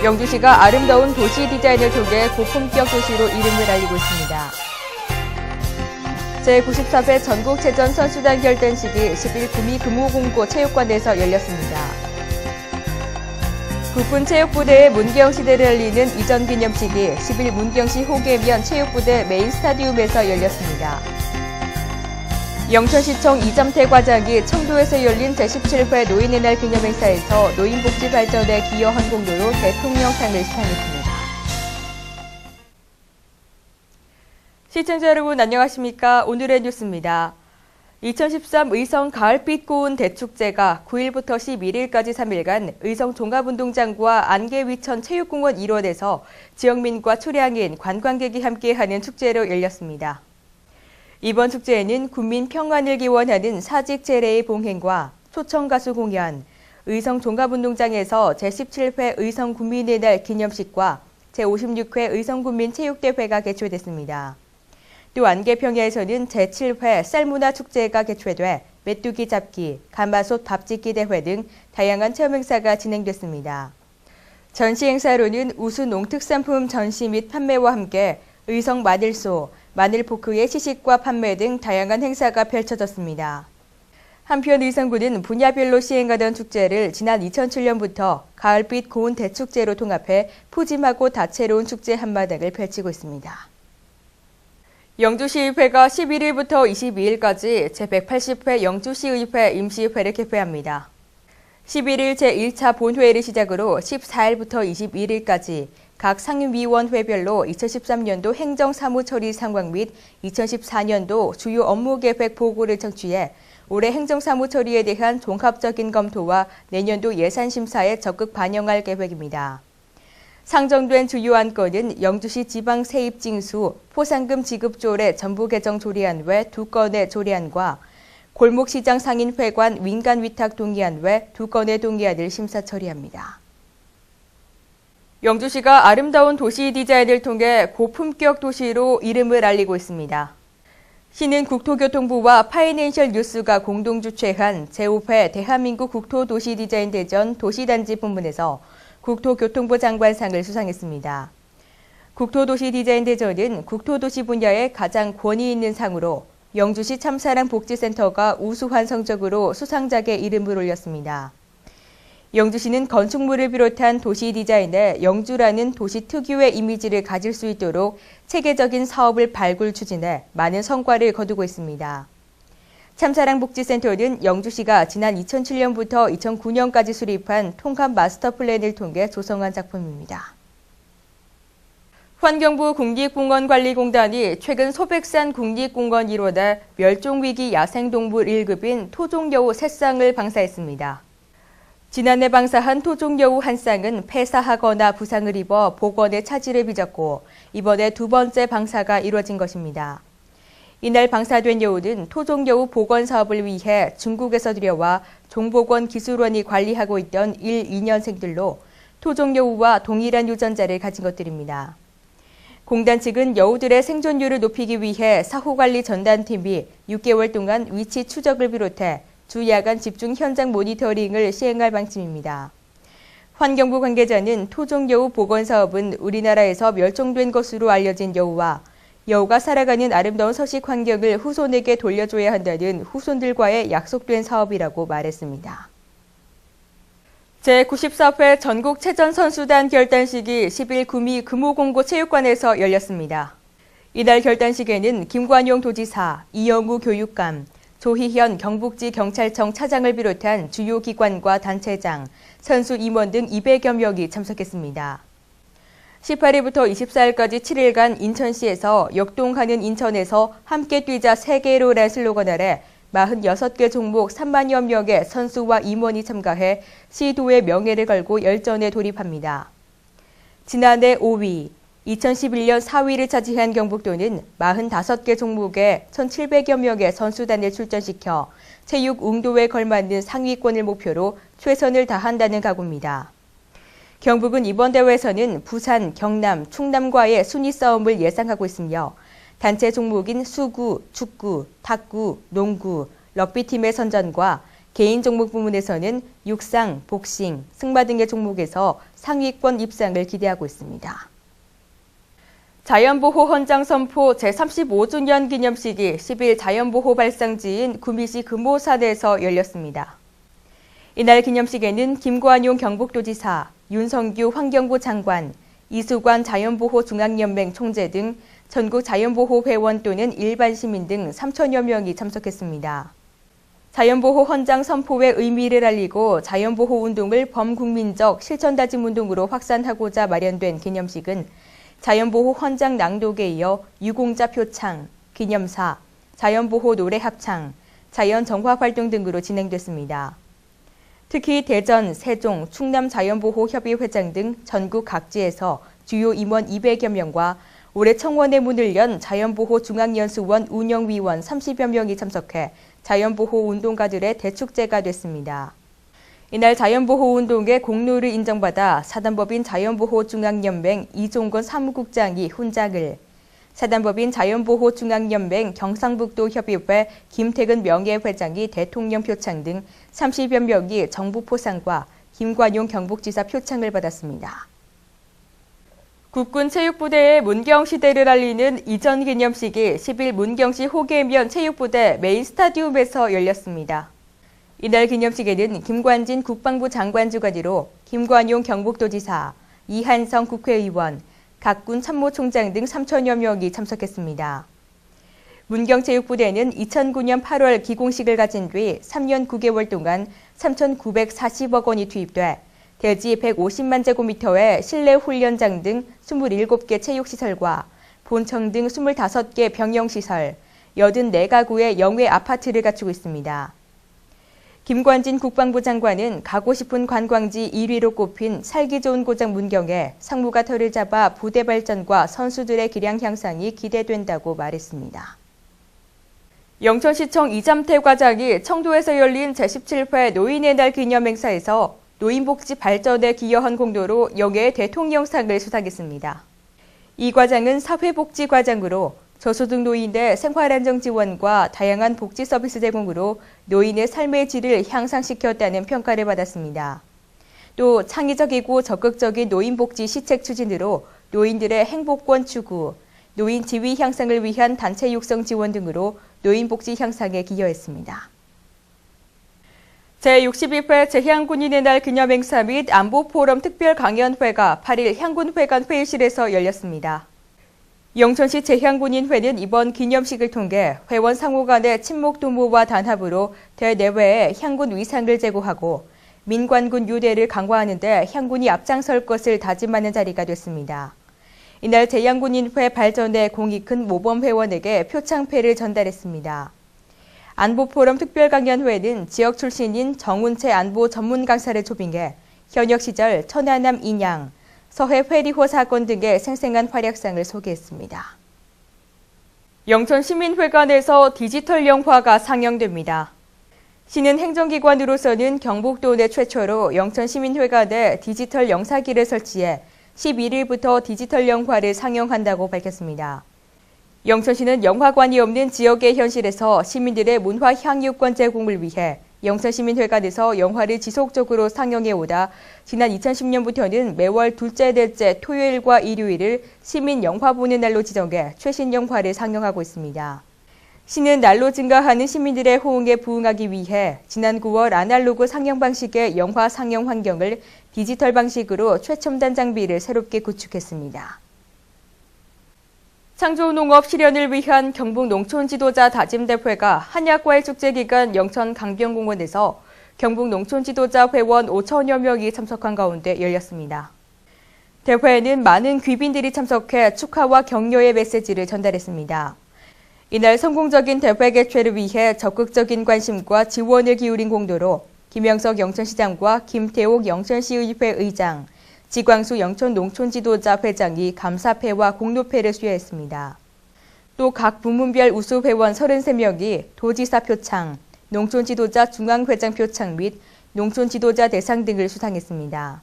영주시가 아름다운 도시 디자인을 통해 고품격 도시로 이름을 알리고 있습니다. 제94회 전국체전 선수단 결단식이 10일 구미 금호공고 체육관에서 열렸습니다. 국군체육부대의 문경시대를 알리는 이전 기념식이 10일 문경시 호계면 체육부대 메인 스타디움에서 열렸습니다. 영천시청 이점태 과장이 청도에서 열린 제17회 노인의 날 기념행사에서 노인복지 발전에 기여한 공로로 대통령상을 수상했습니다. 시청자 여러분 안녕하십니까? 오늘의 뉴스입니다. 2013 의성 가을빛 고운 대축제가 9일부터 11일까지 3일간 의성 종합운동장과 안개위천 체육공원 1원에서 지역민과 초량인 관광객이 함께하는 축제로 열렸습니다. 이번 축제에는 국민 평안을 기원하는 사직 제례의 봉행과 초청가수 공연, 의성 종합운동장에서 제17회 의성 국민의 날 기념식과 제56회 의성군민체육대회가 개최됐습니다. 또 안개평야에서는 제7회 쌀문화 축제가 개최돼 메뚜기 잡기, 가마솥 밥짓기 대회 등 다양한 체험 행사가 진행됐습니다. 전시 행사로는 우수 농특산품 전시 및 판매와 함께 의성 마늘소, 마늘포크의 시식과 판매 등 다양한 행사가 펼쳐졌습니다. 한편 의성군은 분야별로 시행하던 축제를 지난 2007년부터 가을빛 고운 대축제로 통합해 푸짐하고 다채로운 축제 한마당을 펼치고 있습니다. 영주시의회가 11일부터 22일까지 제180회 영주시의회 임시회를 개최합니다. 11일 제1차 본회의를 시작으로 14일부터 21일까지 각 상임위원회별로 2013년도 행정사무처리 상황 및 2014년도 주요 업무계획 보고를 청취해 올해 행정사무처리에 대한 종합적인 검토와 내년도 예산심사에 적극 반영할 계획입니다. 상정된 주요 안건은 영주시 지방세입징수, 포상금 지급 조례 전부 개정 조례안 외 2건의 조례안과 골목시장 상인회관 민간위탁 동의안 외 2건의 동의안을 심사 처리합니다. 영주시가 아름다운 도시 디자인을 통해 고품격 도시로 이름을 알리고 있습니다. 시는 국토교통부와 파이낸셜 뉴스가 공동 주최한 제5회 대한민국 국토도시디자인대전 도시단지 부문에서 국토교통부 장관상을 수상했습니다. 국토도시디자인대전은 국토도시 분야에 가장 권위 있는 상으로 영주시 참사랑 복지센터가 우수한 성적으로 수상작에 이름을 올렸습니다. 영주시는 건축물을 비롯한 도시 디자인에 영주라는 도시 특유의 이미지를 가질 수 있도록 체계적인 사업을 발굴 추진해 많은 성과를 거두고 있습니다. 참사랑 복지센터는 영주시가 지난 2007년부터 2009년까지 수립한 통합 마스터 플랜을 통해 조성한 작품입니다. 환경부 국립공원관리공단이 최근 소백산 국립공원 1호에 멸종위기 야생동물 1급인 토종여우 3쌍을 방사했습니다. 지난해 방사한 토종여우 한 쌍은 폐사하거나 부상을 입어 복원의 차질을 빚었고 이번에 두 번째 방사가 이뤄진 것입니다. 이날 방사된 여우는 토종여우 복원 사업을 위해 중국에서 들여와 종복원 기술원이 관리하고 있던 1, 2년생들로 토종여우와 동일한 유전자를 가진 것들입니다. 공단 측은 여우들의 생존율을 높이기 위해 사후관리 전담팀이 6개월 동안 위치 추적을 비롯해 주야간 집중 현장 모니터링을 시행할 방침입니다. 환경부 관계자는 토종여우 복원 사업은 우리나라에서 멸종된 것으로 알려진 여우와 여우가 살아가는 아름다운 서식 환경을 후손에게 돌려줘야 한다는 후손들과의 약속된 사업이라고 말했습니다. 제94회 전국체전 선수단 결단식이 10일 구미 금호공고 체육관에서 열렸습니다. 이날 결단식에는 김관용 도지사, 이영우 교육감, 조희현 경북지 경찰청 차장을 비롯한 주요 기관과 단체장, 선수 임원 등 200여 명이 참석했습니다. 18일부터 24일까지 7일간 인천시에서 역동하는 인천에서 함께 뛰자 세계로라는 슬로건 아래 46개 종목 3만여 명의 선수와 임원이 참가해 시도의 명예를 걸고 열전에 돌입합니다. 지난해 5위, 2011년 4위를 차지한 경북도는 45개 종목에 1,700여 명의 선수단을 출전시켜 체육 웅도에 걸맞는 상위권을 목표로 최선을 다한다는 각오입니다. 경북은 이번 대회에서는 부산, 경남, 충남과의 순위 싸움을 예상하고 있으며 단체 종목인 수구, 축구, 탁구, 농구, 럭비팀의 선전과 개인 종목 부문에서는 육상, 복싱, 승마 등의 종목에서 상위권 입상을 기대하고 있습니다. 자연보호 헌장 선포 제35주년 기념식이 10일 자연보호 발상지인 구미시 금호산에서 열렸습니다. 이날 기념식에는 김관용 경북도지사, 윤성규 환경부 장관, 이수관 자연보호중앙연맹 총재 등 전국 자연보호회원 또는 일반 시민 등 3천여 명이 참석했습니다. 자연보호 헌장 선포의 의미를 알리고 자연보호 운동을 범국민적 실천다짐 운동으로 확산하고자 마련된 기념식은 자연보호 헌장 낭독에 이어 유공자 표창, 기념사, 자연보호 노래 합창, 자연정화 활동 등으로 진행됐습니다. 특히 대전, 세종, 충남 자연보호협의회장 등 전국 각지에서 주요 임원 200여 명과 올해 청원의 문을 연 자연보호중앙연수원 운영위원 30여 명이 참석해 자연보호 운동가들의 대축제가 됐습니다. 이날 자연보호운동의 공로를 인정받아 사단법인 자연보호중앙연맹 이종건 사무국장이 훈장을, 사단법인 자연보호중앙연맹 경상북도협의회 김태근 명예회장이 대통령 표창 등 30여 명이 정부 포상과 김관용 경북지사 표창을 받았습니다. 국군 체육부대의 문경시대를 알리는 이전 기념식이 10일 문경시 호계면 체육부대 메인 스타디움에서 열렸습니다. 이날 기념식에는 김관진 국방부 장관 주관으로 김관용 경북도지사, 이한성 국회의원, 각군 참모총장 등 3천여 명이 참석했습니다. 문경체육부대는 2009년 8월 기공식을 가진 뒤 3년 9개월 동안 3,940억 원이 투입돼 대지 150만 제곱미터의 실내 훈련장 등 27개 체육시설과 본청 등 25개 병영시설, 84가구의 영외 아파트를 갖추고 있습니다. 김관진 국방부 장관은 가고 싶은 관광지 1위로 꼽힌 살기 좋은 고장 문경에 상무가 터를 잡아 부대 발전과 선수들의 기량 향상이 기대된다고 말했습니다. 영천시청 이잠태 과장이 청도에서 열린 제17회 노인의 날 기념 행사에서 노인복지 발전에 기여한 공로로 영예의 대통령상을 수상했습니다. 이 과장은 사회복지과장으로 저소득 노인의 생활안정 지원과 다양한 복지 서비스 제공으로 노인의 삶의 질을 향상시켰다는 평가를 받았습니다. 또 창의적이고 적극적인 노인복지 시책 추진으로 노인들의 행복권 추구, 노인 지위 향상을 위한 단체 육성 지원 등으로 노인복지 향상에 기여했습니다. 제62회 제향군인의 날 기념행사 및 안보포럼 특별강연회가 8일 향군회관 회의실에서 열렸습니다. 영천시 제향군인회는 이번 기념식을 통해 회원 상호 간의 친목 도모와 단합으로 대내외에 향군 위상을 제고하고 민관군 유대를 강화하는 데 향군이 앞장설 것을 다짐하는 자리가 됐습니다. 이날 제향군인회 발전에 공이 큰 모범회원에게 표창패를 전달했습니다. 안보포럼 특별강연회는 지역 출신인 정운채 안보 전문 강사를 초빙해 현역 시절 천안함 인양, 서해 회리호 사건 등의 생생한 활약상을 소개했습니다. 영천시민회관에서 디지털 영화가 상영됩니다. 시는 행정기관으로서는 경북도 내 최초로 영천시민회관에 디지털 영사기를 설치해 11일부터 디지털 영화를 상영한다고 밝혔습니다. 영천시는 영화관이 없는 지역의 현실에서 시민들의 문화 향유권 제공을 위해 영천시민회관에서 영화를 지속적으로 상영해오다 지난 2010년부터는 매월 둘째, 넷째, 토요일과 일요일을 시민 영화 보는 날로 지정해 최신 영화를 상영하고 있습니다. 시는 날로 증가하는 시민들의 호응에 부응하기 위해 지난 9월 아날로그 상영 방식의 영화 상영 환경을 디지털 방식으로 최첨단 장비를 새롭게 구축했습니다. 창조농업 실현을 위한 경북 농촌지도자 다짐대회가 한약과일 축제 기간 영천 강변공원에서 경북 농촌지도자 회원 5천여 명이 참석한 가운데 열렸습니다. 대회에는 많은 귀빈들이 참석해 축하와 격려의 메시지를 전달했습니다. 이날 성공적인 대회 개최를 위해 적극적인 관심과 지원을 기울인 공로로 김영석 영천시장과 김태옥 영천시의회 의장, 지광수 영천농촌지도자 회장이 감사패와 공로패를 수여했습니다. 또 각 부문별 우수회원 33명이 도지사 표창, 농촌지도자 중앙회장 표창 및 농촌지도자 대상 등을 수상했습니다.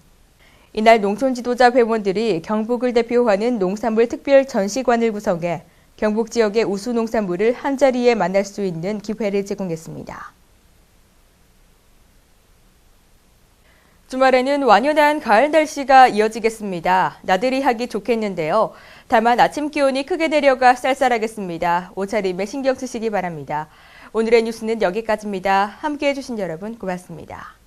이날 농촌지도자 회원들이 경북을 대표하는 농산물 특별 전시관을 구성해 경북 지역의 우수 농산물을 한자리에 만날 수 있는 기회를 제공했습니다. 주말에는 완연한 가을 날씨가 이어지겠습니다. 나들이 하기 좋겠는데요. 다만 아침 기온이 크게 내려가 쌀쌀하겠습니다. 옷차림에 신경 쓰시기 바랍니다. 오늘의 뉴스는 여기까지입니다. 함께해 주신 여러분 고맙습니다.